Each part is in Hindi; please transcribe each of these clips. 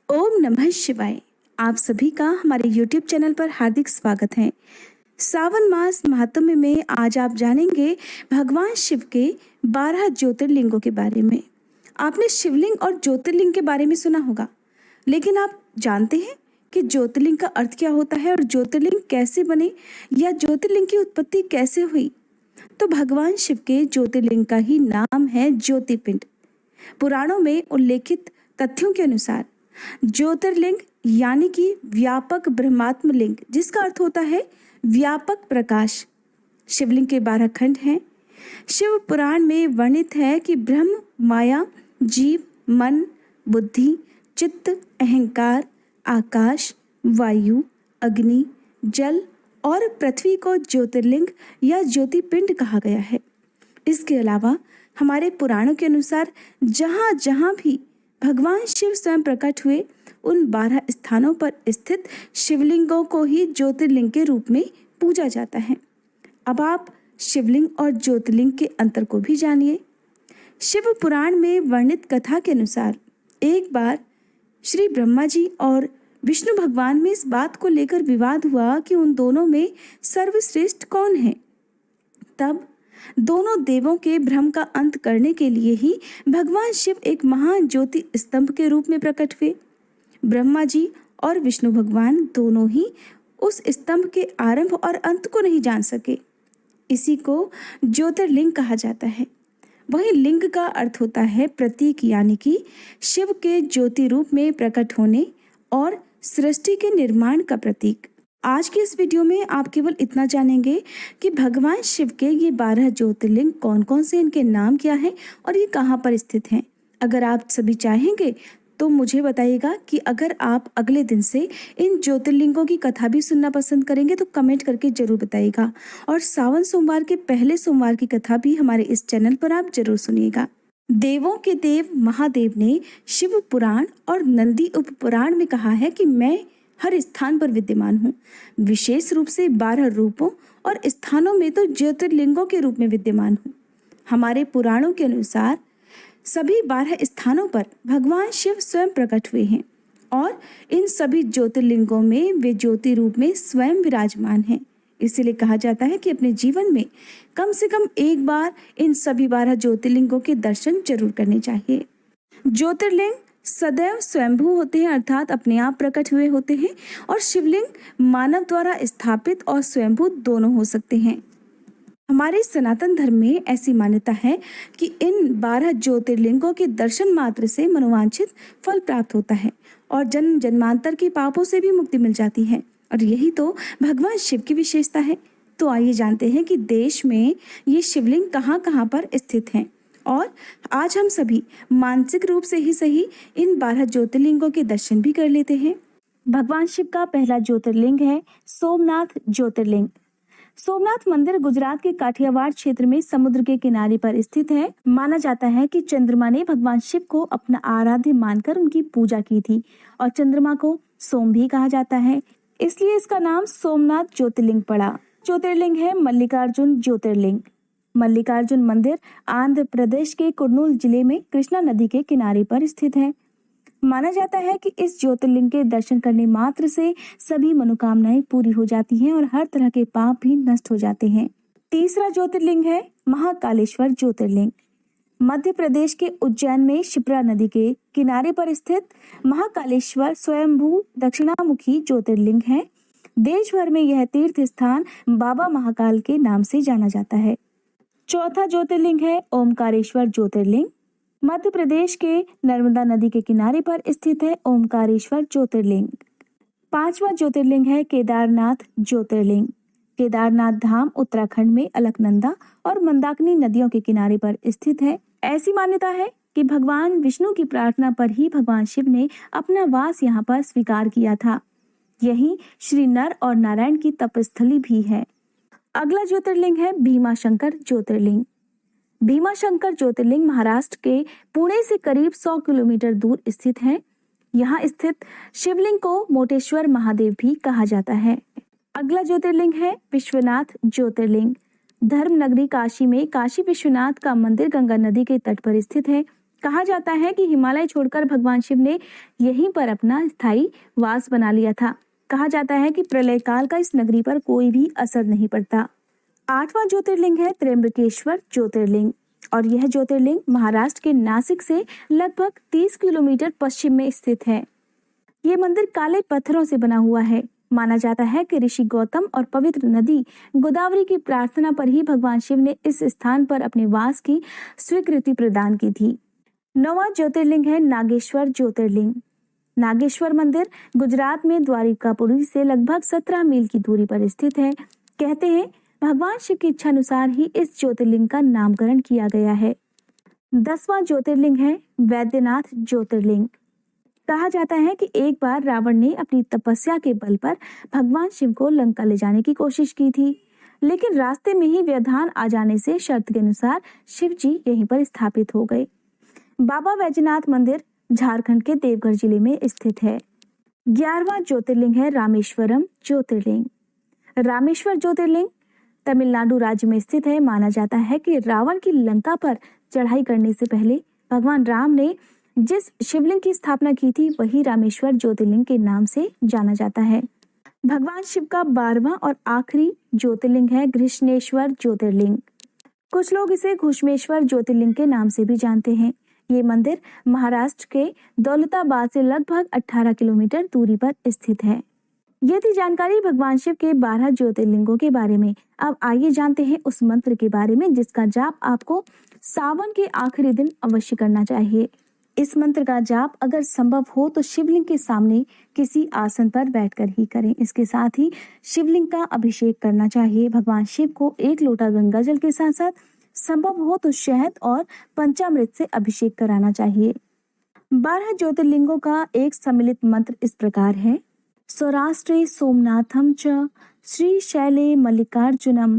ओम नमः शिवाय। आप सभी का हमारे YouTube चैनल पर हार्दिक स्वागत है। सावन मास महात्म्य में आज आप जानेंगे भगवान शिव के 12 ज्योतिर्लिंगों के बारे में। आपने शिवलिंग और ज्योतिर्लिंग के बारे में सुना होगा, लेकिन आप जानते हैं कि ज्योतिर्लिंग का अर्थ क्या होता है और ज्योतिर्लिंग कैसे बने या ज्योतिर्लिंग की उत्पत्ति कैसे हुई? तो भगवान शिव के ज्योतिर्लिंग का ही नाम है ज्योतिपिंड। पुराणों में उल्लेखित तथ्यों के अनुसार ज्योतिर्लिंग यानी कि व्यापक ब्रह्मात्म लिंग, जिसका अर्थ होता है व्यापक प्रकाश। शिवलिंग के 12 खंड हैं। शिव पुराण में वर्णित है कि ब्रह्म, माया, जीव, मन, बुद्धि, चित्त, अहंकार, आकाश, वायु, अग्नि, जल और पृथ्वी को ज्योतिर्लिंग या ज्योतिपिंड कहा गया है। इसके अलावा हमारे पुराणों के अनुसार जहाँ जहाँ भी भगवान शिव स्वयं प्रकट हुए, उन 12 स्थानों पर स्थित शिवलिंगों को ही ज्योतिर्लिंग के रूप में पूजा जाता है। अब आप शिवलिंग और ज्योतिर्लिंग के अंतर को भी जानिए। शिव पुराण में वर्णित कथा के अनुसार एक बार श्री ब्रह्मा जी और विष्णु भगवान में इस बात को लेकर विवाद हुआ कि उन दोनों में सर्वश्रेष्ठ कौन है। तब दोनों देवों के भ्रम का अंत करने के लिए ही भगवान शिव एक महान ज्योति स्तंभ के रूप में प्रकट हुए। ब्रह्मा जी और विष्णु भगवान दोनों ही उस स्तंभ के आरंभ और अंत को नहीं जान सके। इसी को ज्योतिर्लिंग कहा जाता है। वही लिंग का अर्थ होता है प्रतीक, यानी कि शिव के ज्योति रूप में प्रकट होने और सृष्टि के निर्माण का प्रतीक। आज की इस वीडियो में आप केवल इतना जानेंगे कि भगवान शिव के ये 12 ज्योतिर्लिंग कौन कौन से, इनके नाम क्या है और ये कहाँ पर स्थित हैं। अगर आप सभी चाहेंगे तो मुझे बताइएगा कि अगर आप अगले दिन से इन ज्योतिर्लिंगों की कथा भी सुनना पसंद करेंगे तो कमेंट करके जरूर बताइएगा। और सावन सोमवार के पहले सोमवार की कथा भी हमारे इस चैनल पर आप जरूर सुनिएगा। देवों के देव महादेव ने शिव पुराण और नंदी उपपुराण में कहा है कि मैं हर स्थान पर विद्यमान हूँ। विशेष रूप से 12 रूपों और स्थानों में तो ज्योतिर्लिंगों के रूप में विद्यमान हूँ। हमारे पुराणों के अनुसार सभी 12 स्थानों पर भगवान शिव स्वयं प्रकट हुए हैं और इन सभी ज्योतिर्लिंगों में वे ज्योति रूप में स्वयं विराजमान हैं। इसीलिए कहा जाता है कि अपने जीवन में कम से कम एक बार इन सभी 12 ज्योतिर्लिंगों के दर्शन जरूर करने चाहिए। ज्योतिर्लिंग सदैव स्वयंभू होते हैं, अर्थात अपने आप प्रकट हुए होते हैं, और शिवलिंग मानव द्वारा स्थापित और स्वयंभू दोनों हो सकते हैं। हमारे सनातन धर्म में ऐसी मान्यता है कि इन 12 ज्योतिर्लिंगों के दर्शन मात्र से मनोवांछित फल प्राप्त होता है और जन्म जन्मांतर के पापों से भी मुक्ति मिल जाती है। और यही तो भगवान शिव की विशेषता है। तो आइए जानते हैं कि देश में ये शिवलिंग कहाँ कहाँ पर स्थित हैं और आज हम सभी मानसिक रूप से ही सही इन 12 ज्योतिर्लिंगों के दर्शन भी कर लेते हैं। भगवान शिव का पहला ज्योतिर्लिंग है सोमनाथ ज्योतिर्लिंग। सोमनाथ मंदिर गुजरात के काठियावाड़ क्षेत्र में समुद्र के किनारे पर स्थित है। माना जाता है कि चंद्रमा ने भगवान शिव को अपना आराध्य मानकर उनकी पूजा की थी और चंद्रमा को सोम भी कहा जाता है, इसलिए इसका नाम सोमनाथ ज्योतिर्लिंग पड़ा। ज्योतिर्लिंग है मल्लिकार्जुन ज्योतिर्लिंग। मल्लिकार्जुन मंदिर आंध्र प्रदेश के कुर्नूल जिले में कृष्णा नदी के किनारे पर स्थित है। माना जाता है कि इस ज्योतिर्लिंग के दर्शन करने मात्र से सभी मनोकामनाएं पूरी हो जाती हैं और हर तरह के पाप भी नष्ट हो जाते हैं। तीसरा ज्योतिर्लिंग है महाकालेश्वर ज्योतिर्लिंग। मध्य प्रदेश के उज्जैन में शिप्रा नदी के किनारे पर स्थित महाकालेश्वर स्वयंभू दक्षिणामुखी ज्योतिर्लिंग है। देश भर में यह तीर्थ स्थान बाबा महाकाल के नाम से जाना जाता है। चौथा ज्योतिर्लिंग है ओमकारेश्वर ज्योतिर्लिंग। मध्य प्रदेश के नर्मदा नदी के किनारे पर स्थित है ओमकारेश्वर ज्योतिर्लिंग। पांचवा ज्योतिर्लिंग है केदारनाथ ज्योतिर्लिंग। केदारनाथ धाम उत्तराखंड में अलकनंदा और मंदाकिनी नदियों के किनारे पर स्थित है। ऐसी मान्यता है कि भगवान विष्णु की प्रार्थना पर ही भगवान शिव ने अपना वास यहाँ पर स्वीकार किया था। यही श्री नर और नारायण की तपस्थली भी है। अगला ज्योतिर्लिंग है भीमाशंकर ज्योतिर्लिंग। भीमाशंकर ज्योतिर्लिंग महाराष्ट्र के पुणे से करीब 100 किलोमीटर दूर स्थित है। यहाँ स्थित शिवलिंग को मोटेश्वर महादेव भी कहा जाता है। अगला ज्योतिर्लिंग है विश्वनाथ ज्योतिर्लिंग। धर्म नगरी काशी में काशी विश्वनाथ का मंदिर गंगा नदी के तट पर स्थित है। कहा जाता है कि हिमालय छोड़कर भगवान शिव ने यहीं पर अपना स्थायी वास बना लिया था। कहा जाता है कि प्रलय काल का इस नगरी पर कोई भी असर नहीं पड़ता। 8वां ज्योतिर्लिंग है त्र्यंबकेश्वर ज्योतिर्लिंग और यह ज्योतिर्लिंग महाराष्ट्र के नासिक से लगभग 30 किलोमीटर पश्चिम में स्थित है। ये मंदिर काले पत्थरों से बना हुआ है। माना जाता है कि ऋषि गौतम और पवित्र नदी गोदावरी की प्रार्थना पर ही भगवान शिव ने इस स्थान पर अपने वास की स्वीकृति प्रदान की थी। 9वां ज्योतिर्लिंग है नागेश्वर ज्योतिर्लिंग। नागेश्वर मंदिर गुजरात में द्वारिकापुरी से लगभग 17 मील की दूरी पर स्थित है। कहते हैं भगवान शिव की इच्छा अनुसार ही इस ज्योतिर्लिंग का नामकरण किया गया है। 10वां ज्योतिर्लिंग है वैद्यनाथ ज्योतिर्लिंग। कहा जाता है कि एक बार रावण ने अपनी तपस्या के बल पर भगवान शिव को लंका ले जाने की कोशिश की थी, लेकिन रास्ते में ही व्यवधान आ जाने से शर्त के अनुसार शिव जी यहीं पर स्थापित हो गए। बाबा वैजनाथ मंदिर झारखंड के देवघर जिले में स्थित है। 11वां ज्योतिर्लिंग है रामेश्वरम ज्योतिर्लिंग। रामेश्वर ज्योतिर्लिंग तमिलनाडु राज्य में स्थित है। माना जाता है कि रावण की लंका पर चढ़ाई करने से पहले भगवान राम ने जिस शिवलिंग की स्थापना की थी वही रामेश्वर ज्योतिर्लिंग के नाम से जाना जाता है। भगवान शिव का 12वां और आखिरी ज्योतिर्लिंग है घृष्णेश्वर ज्योतिर्लिंग। कुछ लोग इसे घुश्मेश्वर ज्योतिर्लिंग के नाम से भी जानते हैं। ये मंदिर महाराष्ट्र के दौलताबाद से लगभग 18 किलोमीटर दूरी पर स्थित है। ये थी जानकारी भगवान शिव के 12 ज्योतिर्लिंगों के बारे में। अब आइए जानते हैं उस मंत्र के बारे में जिसका जाप आपको सावन के आखिरी दिन अवश्य करना चाहिए। इस मंत्र का जाप अगर संभव हो तो शिवलिंग के सामने किसी आसन पर बैठकर ही करें। इसके साथ ही शिवलिंग का अभिषेक करना चाहिए। भगवान शिव को 1 लोटा गंगा जल के साथ साथ संभव हो तो शहद और पंचामृत से अभिषेक कराना चाहिए। 12 ज्योतिर्लिंगों का एक सम्मिलित मंत्र इस प्रकार है। सौराष्ट्रे सोमनाथम च श्रीशैले मल्लिकार्जुनम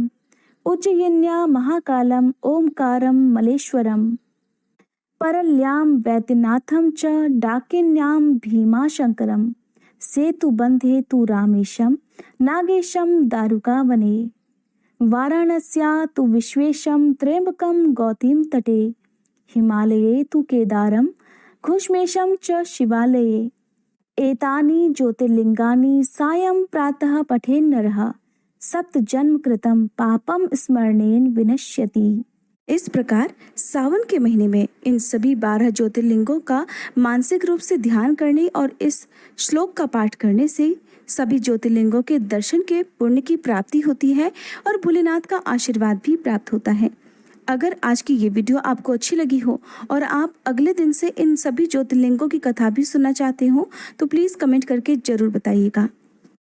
उज्जयिन्या महाकालम ओमकारम मलेश्वरम परल्यां वैद्यनाथं च डाकिन्यां भीमाशंकरं सेतुबन्धे तु रामेशं नागेशं दारुकावने वाराणस्या तु विश्वेशं त्र्यंबकं गौतम तटे हिमालये तु केदारं घुश्मेशं च शिवालये एतानि ज्योतिर्लिंगानि सायं प्रातः पठेन्नरः सप्तजन्म कृतं पापं स्मरणेन विनश्यति। इस प्रकार सावन के महीने में इन सभी 12 ज्योतिर्लिंगों का मानसिक रूप से ध्यान करने और इस श्लोक का पाठ करने से सभी ज्योतिर्लिंगों के दर्शन के पुण्य की प्राप्ति होती है और भोलेनाथ का आशीर्वाद भी प्राप्त होता है। अगर आज की ये वीडियो आपको अच्छी लगी हो और आप अगले दिन से इन सभी ज्योतिर्लिंगों की कथा भी सुनना चाहते हो तो प्लीज़ कमेंट करके जरूर बताइएगा।